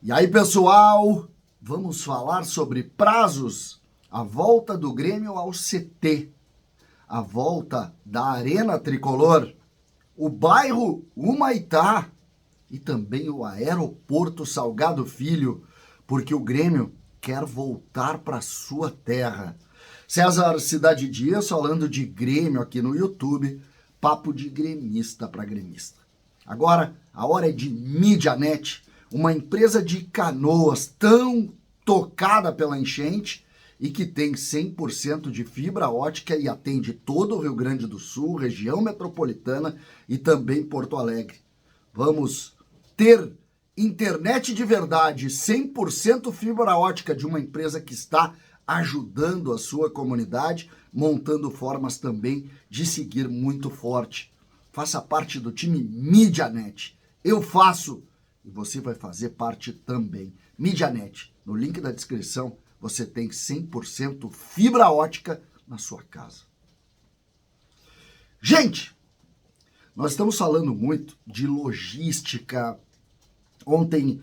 E aí, pessoal, vamos falar sobre prazos, a volta do Grêmio ao CT, a volta da Arena Tricolor, o bairro Humaitá e também o Aeroporto Salgado Filho, porque o Grêmio quer voltar para sua terra. César Cidade Dias falando de Grêmio aqui no YouTube, papo de gremista para gremista. Agora, a hora é de MediaNet, uma empresa de Canoas tão tocada pela enchente e que tem 100% de fibra ótica e atende todo o Rio Grande do Sul, região metropolitana e também Porto Alegre. Vamos ter internet de verdade, 100% fibra ótica de uma empresa que está ajudando a sua comunidade, montando formas também de seguir muito forte. Faça parte do time MediaNet. Eu faço e você vai fazer parte também. MediaNet, no link da descrição, você tem 100% fibra ótica na sua casa. Gente, nós estamos falando muito de logística. Ontem,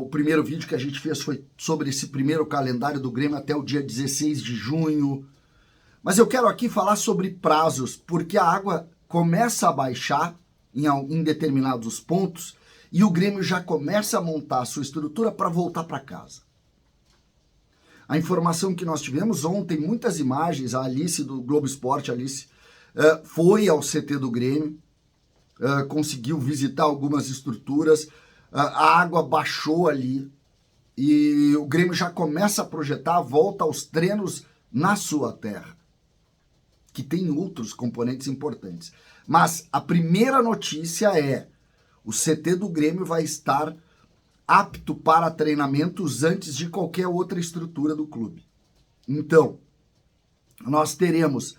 o primeiro vídeo que a gente fez foi sobre esse primeiro calendário do Grêmio até o dia 16 de junho. Mas eu quero aqui falar sobre prazos, porque a água começa a baixar em determinados pontos e o Grêmio já começa a montar a sua estrutura para voltar para casa. A informação que nós tivemos ontem, muitas imagens, a Alice do Globo Esporte, foi ao CT do Grêmio, conseguiu visitar algumas estruturas, a água baixou ali e o Grêmio já começa a projetar a volta aos treinos na sua terra, que tem outros componentes importantes. Mas a primeira notícia é: o CT do Grêmio vai estar apto para treinamentos antes de qualquer outra estrutura do clube. Então, nós teremos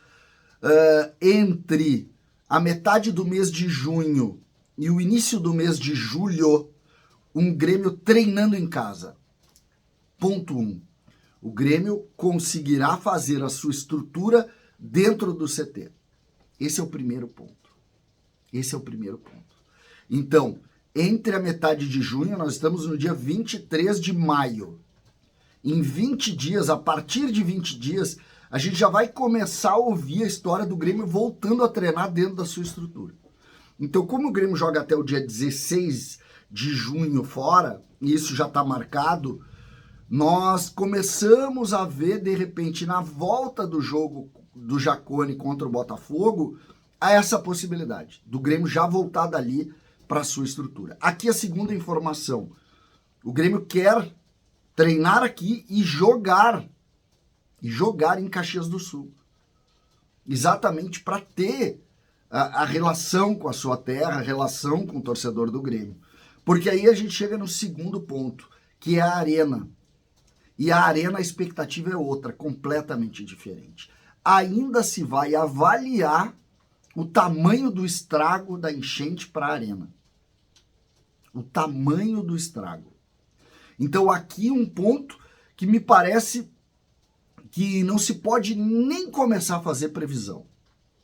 entre a metade do mês de junho e o início do mês de julho, um Grêmio treinando em casa. Ponto 1. O Grêmio conseguirá fazer a sua estrutura dentro do CT. Esse é o primeiro ponto. Então, entre a metade de junho, nós estamos no dia 23 de maio. Em 20 dias, a partir de 20 dias, a gente já vai começar a ouvir a história do Grêmio voltando a treinar dentro da sua estrutura. Então, como o Grêmio joga até o dia 16 de junho fora, e isso já está marcado, nós começamos a ver, de repente, na volta do jogo do Jacone contra o Botafogo, a essa possibilidade do Grêmio já voltar dali para a sua estrutura. Aqui a segunda informação: o Grêmio quer treinar aqui e jogar em Caxias do Sul, exatamente para ter a relação com a sua terra, a relação com o torcedor do Grêmio. Porque aí a gente chega no segundo ponto, que é a arena. E a arena, a expectativa é outra, completamente diferente. Ainda se vai avaliar o tamanho do estrago da enchente para a arena. O tamanho do estrago. Então aqui um ponto que me parece que não se pode nem começar a fazer previsão.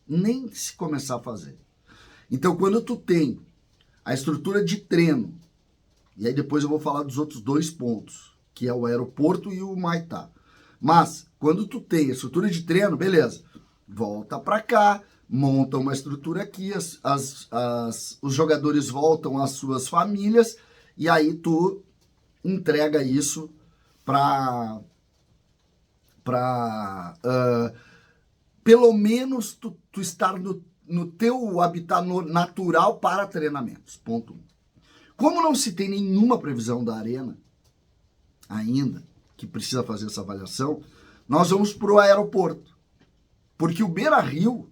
Nem se começar a fazer. Então quando tu tem a estrutura de treino, e aí depois eu vou falar dos outros dois pontos, que é o aeroporto e o Humaitá. Mas quando tu tem a estrutura de treino, beleza, volta para cá, monta uma estrutura aqui, os jogadores voltam às suas famílias e aí tu entrega isso para pelo menos tu estar no teu habitat natural para treinamentos. Ponto 1. Como não se tem nenhuma previsão da arena ainda, que precisa fazer essa avaliação, nós vamos para o aeroporto. Porque o Beira-Rio,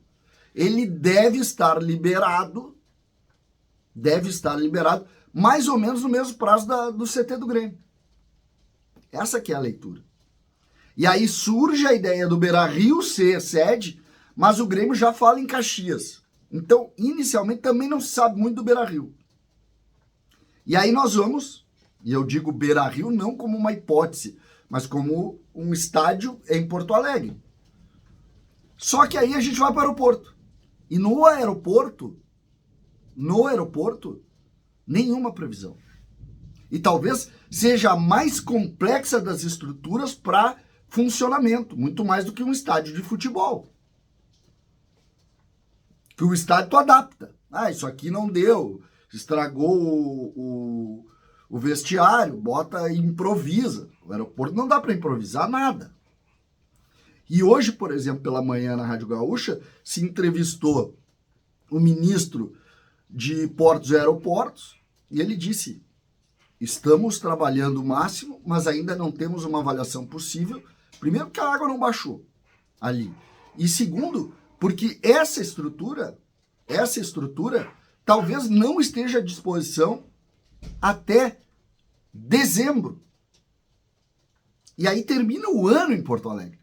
ele deve estar liberado mais ou menos no mesmo prazo do CT do Grêmio. Essa que é a leitura. E aí surge a ideia do Beira-Rio ser sede, mas o Grêmio já fala em Caxias. Então, inicialmente, também não se sabe muito do Beira-Rio. E aí nós vamos, e eu digo Beira-Rio não como uma hipótese, mas como um estádio em Porto Alegre. Só que aí a gente vai para o aeroporto. E no aeroporto, nenhuma previsão. E talvez seja a mais complexa das estruturas para funcionamento, muito mais do que um estádio de futebol. Que o estádio tu adapta. Ah, isso aqui não deu, estragou o vestiário, bota e improvisa. O aeroporto não dá para improvisar nada. E hoje, por exemplo, pela manhã na Rádio Gaúcha, se entrevistou o ministro de Portos e Aeroportos e ele disse: estamos trabalhando o máximo, mas ainda não temos uma avaliação possível. Primeiro, que a água não baixou ali. E segundo, porque essa estrutura talvez não esteja à disposição até dezembro. E aí termina o ano em Porto Alegre.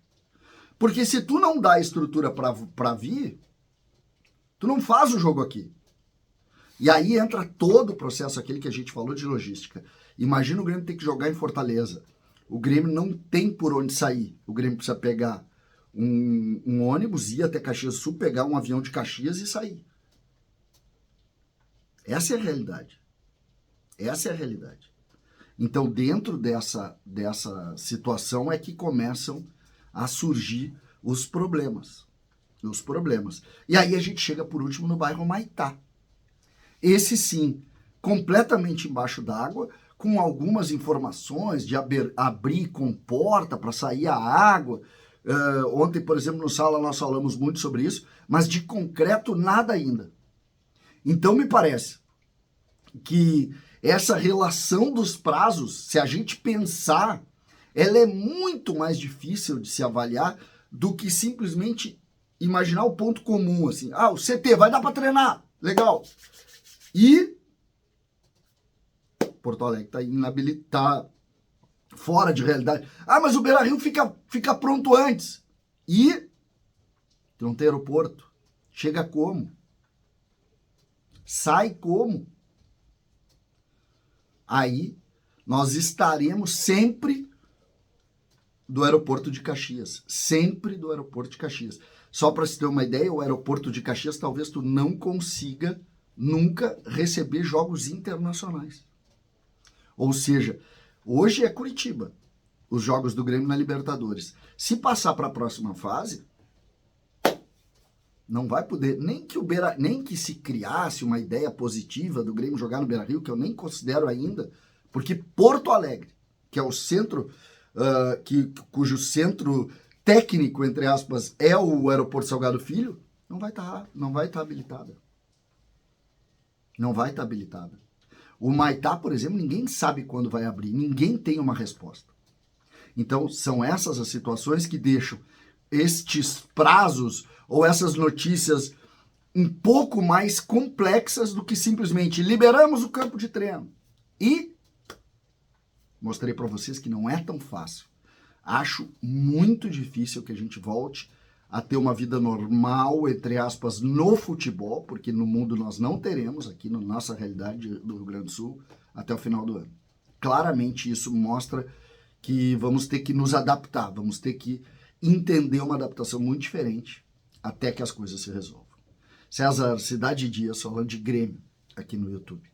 Porque se tu não dá a estrutura para vir, tu não faz o jogo aqui. E aí entra todo o processo, aquele que a gente falou de logística. Imagina o Grêmio ter que jogar em Fortaleza. O Grêmio não tem por onde sair. O Grêmio precisa pegar um ônibus, ir até Caxias do Sul, pegar um avião de Caxias e sair. Essa é a realidade. Essa é a realidade. Então, dentro dessa situação é que começam a surgir os problemas. E aí a gente chega, por último, no bairro Maitá. Esse sim, completamente embaixo d'água, com algumas informações de abrir comporta para sair a água. Ontem, por exemplo, no Sala nós falamos muito sobre isso, mas de concreto nada ainda. Então me parece que essa relação dos prazos, se a gente pensar, ela é muito mais difícil de se avaliar do que simplesmente imaginar o ponto comum, assim. Ah, o CT vai dar para treinar, legal. E Porto Alegre está inabilitado, fora de realidade. Ah, mas o Beira-Rio fica pronto antes. E não tem aeroporto. Chega como? Sai como? Aí nós estaremos sempre do aeroporto de Caxias. Sempre do aeroporto de Caxias. Só para se ter uma ideia, o aeroporto de Caxias talvez tu não consiga nunca receber jogos internacionais. Ou seja, hoje é Curitiba, os jogos do Grêmio na Libertadores. Se passar para a próxima fase, não vai poder, nem que se criasse uma ideia positiva do Grêmio jogar no Beira-Rio, que eu nem considero ainda, porque Porto Alegre, que é o centro, cujo centro técnico, entre aspas, é o Aeroporto Salgado Filho, não vai estar habilitada. Não vai estar habilitada. O Maitá, por exemplo, ninguém sabe quando vai abrir, ninguém tem uma resposta. Então, são essas as situações que deixam estes prazos ou essas notícias um pouco mais complexas do que simplesmente liberamos o campo de treino. E mostrei para vocês que não é tão fácil. Acho muito difícil que a gente volte a ter uma vida normal, entre aspas, no futebol, porque no mundo nós não teremos, aqui na nossa realidade do Rio Grande do Sul, até o final do ano. Claramente isso mostra que vamos ter que nos adaptar, vamos ter que entender uma adaptação muito diferente até que as coisas se resolvam. César Cidade Dias falando de Grêmio aqui no YouTube.